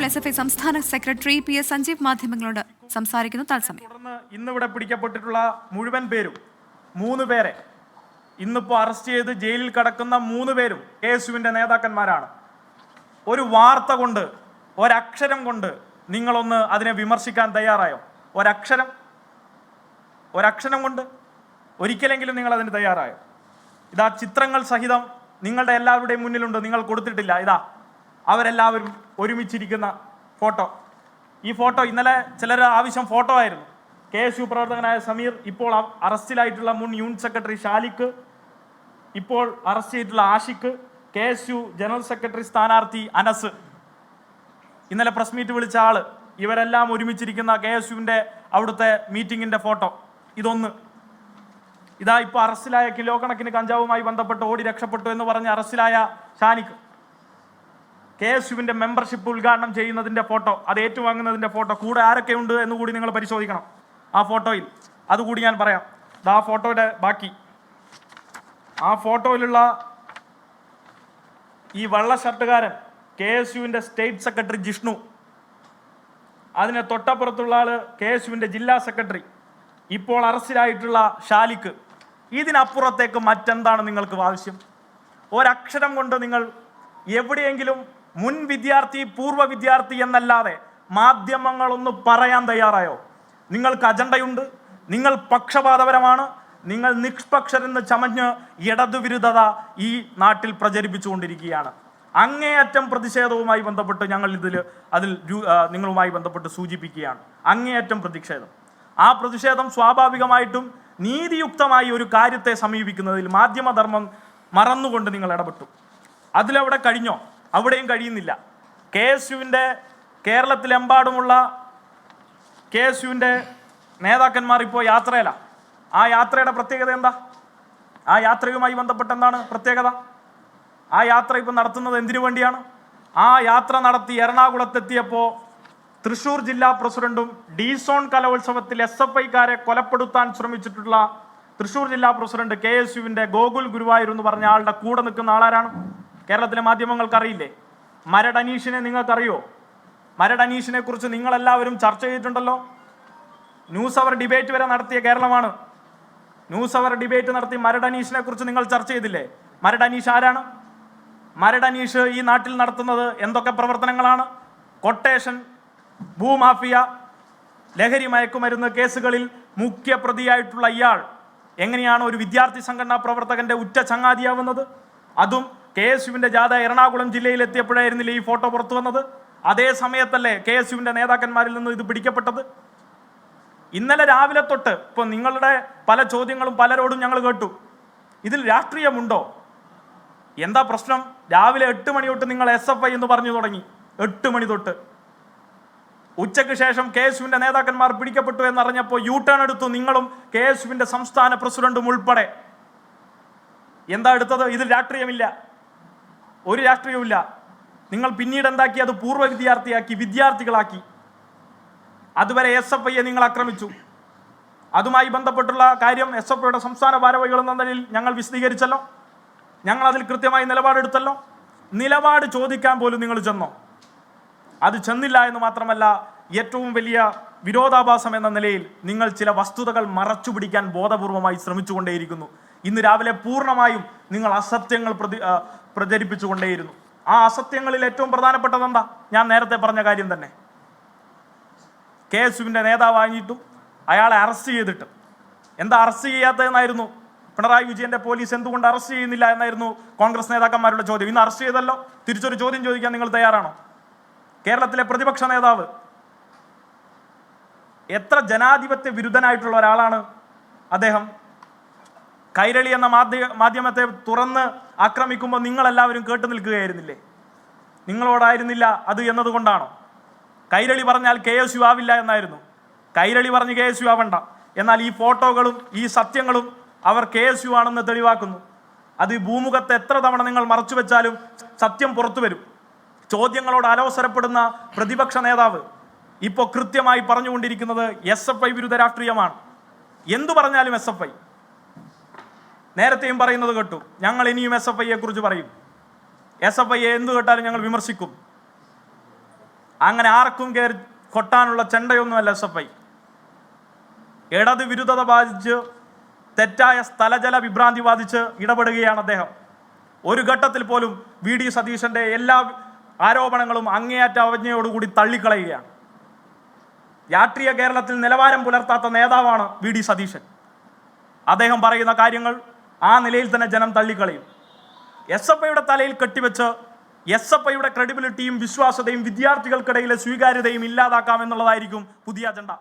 ഇപ്പോൾ SFI സംസ്ഥാന secretary PS Sanjeev മാധ്യമങ്ങളോട് സംസാരിക്കുന്നു. തത്സമയം ഇന്നിവിടെ പിടിക്കപ്പെട്ടിട്ടുള്ള മുഴുവൻ പേരും 3 പേരെ ഇന്നിപ്പോൾ അറസ്റ്റ് ചെയ്ത് ജയിലിൽ കിടക്കുന്ന 3 പേരും KSUവിൻ്റെ നേതാക്കന്മാരാണ്. ഒരു വാർത്ത കൊണ്ട്, ഒരക്ഷരം കൊണ്ട് നിങ്ങളൊന്ന് അതിനെ വിമർശിക്കാൻ തയ്യാറായോ? ഒരക്ഷരം കൊണ്ട് ഒരിക്കലെങ്കിലും നിങ്ങൾ അതിന് തയ്യാറായോ? ഇതാ ചിത്രങ്ങൾ സഹിതം നിങ്ങളുടെ എല്ലാവരുടെയും മുന്നിലുണ്ട്, നിങ്ങൾ കൊടുത്തിട്ടില്ല. ഇതാ അവരെല്ലാവരും ഒരുമിച്ചിരിക്കുന്ന ഫോട്ടോ. ഈ ഫോട്ടോ ഇന്നലെ ചിലർ ആവശ്യം ഫോട്ടോ ആയിരുന്നു. KSU പ്രവർത്തകനായ സമീർ, ഇപ്പോൾ അറസ്റ്റിലായിട്ടുള്ള മുൻ യൂണിറ്റ് സെക്രട്ടറി ഷാലിക്ക്, ഇപ്പോൾ അറസ്റ്റ് ചെയ്തിട്ടുള്ള ആഷിഖ്, KSU ജനറൽ സെക്രട്ടറി സ്ഥാനാർത്ഥി അനസ്, ഇന്നലെ പ്രസ് മീറ്റ് വിളിച്ച ആള്, ഇവരെല്ലാം ഒരുമിച്ചിരിക്കുന്ന KSUവിൻ്റെ അവിടുത്തെ മീറ്റിങ്ങിൻ്റെ ഫോട്ടോ. ഇതാ ഇപ്പോൾ അറസ്റ്റിലായ കിലോ കണക്കിന് കഞ്ചാവുമായി ബന്ധപ്പെട്ട് ഓടി രക്ഷപ്പെട്ടു എന്ന് പറഞ്ഞ് അറസ്റ്റിലായ ഷാനിക്ക്, KSUവിൻ്റെ മെമ്പർഷിപ്പ് ഉദ്ഘാടനം ചെയ്യുന്നതിൻ്റെ ഫോട്ടോ, അത് ഏറ്റുവാങ്ങുന്നതിൻ്റെ ഫോട്ടോ. കൂടെ ആരൊക്കെ ഉണ്ട് എന്ന് കൂടി നിങ്ങൾ പരിശോധിക്കണം ആ ഫോട്ടോയിൽ. അതുകൂടി ഞാൻ പറയാം. ആ ഫോട്ടോയുടെ ബാക്കി, ആ ഫോട്ടോയിലുള്ള ഈ വെള്ള ഷർട്ടുകാരൻ KSUവിൻ്റെ സ്റ്റേറ്റ് സെക്രട്ടറി ജിഷ്ണു, അതിന് തൊട്ടപ്പുറത്തുള്ള ആള് KSUവിൻ്റെ ജില്ലാ സെക്രട്ടറി, ഇപ്പോൾ അറസ്റ്റിലായിട്ടുള്ള ഷാലിക്ക്. ഇതിനപ്പുറത്തേക്ക് മറ്റെന്താണ് നിങ്ങൾക്ക് ആവശ്യം? ഒരക്ഷരം കൊണ്ട് നിങ്ങൾ എവിടെയെങ്കിലും മുൻ വിദ്യാർത്ഥി, പൂർവ്വ വിദ്യാർത്ഥി എന്നല്ലാതെ മാധ്യമങ്ങളൊന്ന് പറയാൻ തയ്യാറായോ? നിങ്ങൾക്ക് അജണ്ടയുണ്ട്, നിങ്ങൾ പക്ഷപാതപരമാണ്, നിങ്ങൾ നിഷ്പക്ഷരെന്ന് ചമഞ്ഞ് ഇടതുവിരുദ്ധത ഈ നാട്ടിൽ പ്രചരിപ്പിച്ചുകൊണ്ടിരിക്കുകയാണ്. അങ്ങേയറ്റം പ്രതിഷേധവുമായി ബന്ധപ്പെട്ട് ഞങ്ങൾ അതിൽ നിങ്ങളുമായി ബന്ധപ്പെട്ട് സൂചിപ്പിക്കുകയാണ്. അങ്ങേയറ്റം പ്രതിഷേധം. ആ പ്രതിഷേധം സ്വാഭാവികമായിട്ടും നീതിയുക്തമായി ഒരു കാര്യത്തെ സമീപിക്കുന്നതിൽ മാധ്യമധർമ്മം മറന്നുകൊണ്ട് നിങ്ങൾ ഇടപെട്ടു. അതിലവിടെ കഴിഞ്ഞോ? അവിടെയും കഴിയുന്നില്ല. KSUവിൻ്റെ കേരളത്തിലെമ്പാടുമുള്ള KSUവിൻ്റെ നേതാക്കന്മാർ ഇപ്പോൾ യാത്രയിലാണ്. ആ യാത്രയുടെ പ്രത്യേകത എന്താ? ആ യാത്രയുമായി ബന്ധപ്പെട്ട് എന്താണ് പ്രത്യേകത? ആ യാത്ര ഇപ്പം നടത്തുന്നത് എന്തിനു വേണ്ടിയാണ്? ആ യാത്ര നടത്തി എറണാകുളത്തെത്തിയപ്പോൾ തൃശ്ശൂർ ജില്ലാ പ്രസിഡന്റും ഡീസോൺ കലോത്സവത്തിൽ SFIക്കാരെ കൊലപ്പെടുത്താൻ ശ്രമിച്ചിട്ടുള്ള തൃശ്ശൂർ ജില്ലാ പ്രസിഡന്റ് KSUവിൻ്റെ ഗോകുൽ ഗുരുവായൂർ എന്ന് പറഞ്ഞ ആളുടെ കൂടെ നിൽക്കുന്ന ആളാരാണ്? കേരളത്തിലെ മാധ്യമങ്ങൾക്ക് അറിയില്ലേ? മരട് അനീഷിനെ നിങ്ങൾക്കറിയോ? മരട് അനീഷിനെ കുറിച്ച് നിങ്ങളെല്ലാവരും ചർച്ച ചെയ്തിട്ടുണ്ടല്ലോ. ന്യൂസ് അവർ ഡിബേറ്റ് വരെ നടത്തിയ കേരളമാണ്. ന്യൂസ് അവർ ഡിബേറ്റ് നടത്തി മരട് അനീഷിനെ കുറിച്ച് നിങ്ങൾ ചർച്ച ചെയ്തില്ലേ? മരട് അനീഷ് ആരാണ്? മരട് അനീഷ് ഈ നാട്ടിൽ നടത്തുന്നത് എന്തൊക്കെ പ്രവർത്തനങ്ങളാണ്? കൊട്ടേഷൻ, ഭൂമാഫിയ, ലഹരി മയക്കുമരുന്ന് കേസുകളിൽ മുഖ്യ പ്രതിയായിട്ടുള്ള ഇയാൾ എങ്ങനെയാണ് ഒരു വിദ്യാർത്ഥി സംഘടനാ പ്രവർത്തകന്റെ ഉറ്റ ചങ്ങാതിയാവുന്നത്? അതും KSUവിൻ്റെ ജാഥ എറണാകുളം ജില്ലയിൽ എത്തിയപ്പോഴായിരുന്നില്ലേ ഈ ഫോട്ടോ പുറത്തു വന്നത്? അതേ സമയത്തല്ലേ KSUവിൻ്റെ നേതാക്കന്മാരിൽ നിന്ന് ഇത് പിടിക്കപ്പെട്ടത്? ഇന്നലെ രാവിലെ തൊട്ട് ഇപ്പോൾ നിങ്ങളുടെ പല ചോദ്യങ്ങളും പലരോടും ഞങ്ങൾ കേട്ടു. ഇതിൽ രാഷ്ട്രീയമുണ്ടോ? എന്താ പ്രശ്നം? രാവിലെ 8 മണി തൊട്ട് നിങ്ങൾ SFI എന്ന് പറഞ്ഞു തുടങ്ങി. 8 മണി തൊട്ട് ഉച്ചയ്ക്ക് ശേഷം KSUവിൻ്റെ നേതാക്കന്മാർ പിടിക്കപ്പെട്ടു എന്നറിഞ്ഞപ്പോൾ ടേൺ എടുത്തു നിങ്ങളും KSUവിൻ്റെ സംസ്ഥാന പ്രസിഡന്റും ഉൾപ്പെടെ. എന്താ എടുത്തത്? ഇതിൽ രാഷ്ട്രീയമില്ല, ഒരു രാഷ്ട്രീയവുമില്ല. നിങ്ങൾ പിന്നീട് എന്താക്കി? അത് പൂർവ്വ വിദ്യാർത്ഥിയാക്കി, വിദ്യാർത്ഥികളാക്കി. അതുവരെ SFIയെ നിങ്ങൾ ആക്രമിച്ചു. അതുമായി ബന്ധപ്പെട്ടുള്ള കാര്യം SFIയുടെ സംസ്ഥാന ഭാരവാഹികൾ എന്ന നിലയിൽ ഞങ്ങൾ വിശദീകരിച്ചല്ലോ. ഞങ്ങൾ അതിൽ കൃത്യമായി നിലപാടെടുത്തല്ലോ. നിലപാട് ചോദിക്കാൻ പോലും നിങ്ങൾ ചെന്നോ? അത് ചെന്നില്ല എന്ന് മാത്രമല്ല, ഏറ്റവും വലിയ വിരോധാഭാസം എന്ന നിലയിൽ നിങ്ങൾ ചില വസ്തുതകൾ മറച്ചുപിടിക്കാൻ ബോധപൂർവമായി ശ്രമിച്ചുകൊണ്ടേയിരിക്കുന്നു. ഇന്ന് രാവിലെ പൂർണ്ണമായും നിങ്ങൾ അസത്യങ്ങൾ പ്രചരിപ്പിച്ചുകൊണ്ടേയിരുന്നു. ആ അസത്യങ്ങളിൽ ഏറ്റവും പ്രധാനപ്പെട്ടത് എന്താ? ഞാൻ നേരത്തെ പറഞ്ഞ കാര്യം തന്നെ. KSUവിൻ്റെ നേതാവായിട്ടും അയാളെ അറസ്റ്റ് ചെയ്തിട്ട് എന്താ അറസ്റ്റ് ചെയ്യാത്തതെന്നായിരുന്നു പിണറായി വിജയന്റെ പോലീസ് എന്തുകൊണ്ട് അറസ്റ്റ് ചെയ്യുന്നില്ല എന്നായിരുന്നു കോൺഗ്രസ് നേതാക്കന്മാരുടെ ചോദ്യം. ഇന്ന് അറസ്റ്റ് ചെയ്തല്ലോ. തിരിച്ചൊരു ചോദ്യം ചോദിക്കാൻ നിങ്ങൾ തയ്യാറാണോ? കേരളത്തിലെ പ്രതിപക്ഷ നേതാവ് എത്ര ജനാധിപത്യ വിരുദ്ധനായിട്ടുള്ള ഒരാളാണ് അദ്ദേഹം. കൈരളി എന്ന മാധ്യമത്തെ തുറന്ന് ആക്രമിക്കുമ്പോൾ നിങ്ങളെല്ലാവരും കേട്ടു നിൽക്കുകയായിരുന്നില്ലേ? നിങ്ങളോടായിരുന്നില്ല അത് എന്നതുകൊണ്ടാണോ? കൈരളി പറഞ്ഞാൽ KSU ആവില്ല എന്നായിരുന്നു. കൈരളി പറഞ്ഞ് KSU ആവണ്ട. എന്നാൽ ഈ ഫോട്ടോകളും ഈ സത്യങ്ങളും അവർ KSU ആണെന്ന് തെളിവാക്കുന്നു. അത് ഭൂമുഖത്ത് എത്ര തവണ നിങ്ങൾ മറച്ചു വെച്ചാലും സത്യം പുറത്തു വരും. ചോദ്യങ്ങളോട് അലോസരപ്പെടുന്ന പ്രതിപക്ഷ നേതാവ് ഇപ്പോൾ കൃത്യമായി പറഞ്ഞുകൊണ്ടിരിക്കുന്നത് SFI വിരുദ്ധ രാഷ്ട്രീയമാണ്. എന്തു പറഞ്ഞാലും SFI. നേരത്തെയും പറയുന്നത് കേട്ടു, ഞങ്ങൾ ഇനിയും SFIയെ കുറിച്ച് പറയും. SFIയെ എന്തു കേട്ടാലും ഞങ്ങൾ വിമർശിക്കും. അങ്ങനെ ആർക്കും കയറി കൊട്ടാനുള്ള ചെണ്ടയൊന്നുമല്ല SFI. ഇടത് വിരുദ്ധത ബാധിച്ച് തെറ്റായ സ്ഥലജല വിഭ്രാന്തി ബാധിച്ച് ഇടപെടുകയാണ് അദ്ദേഹം. ഒരു ഘട്ടത്തിൽ പോലും VD സതീശന്റെ എല്ലാ ആരോപണങ്ങളും അങ്ങേയറ്റ അവജ്ഞയോടുകൂടി തള്ളിക്കളയുകയാണ്. രാഷ്ട്രീയ കേരളത്തിൽ നിലവാരം പുലർത്താത്ത നേതാവാണ് VD സതീശൻ. അദ്ദേഹം പറയുന്ന കാര്യങ്ങൾ ആ നിലയിൽ തന്നെ ജനം തള്ളിക്കളയും. SFIയുടെ തലയിൽ കെട്ടിവെച്ച് SFIയുടെ ക്രെഡിബിലിറ്റിയും വിശ്വാസ്യതയും വിദ്യാർത്ഥികൾക്കിടയിലെ സ്വീകാര്യതയും ഇല്ലാതാക്കാം എന്നുള്ളതായിരിക്കും പുതിയ അജണ്ട.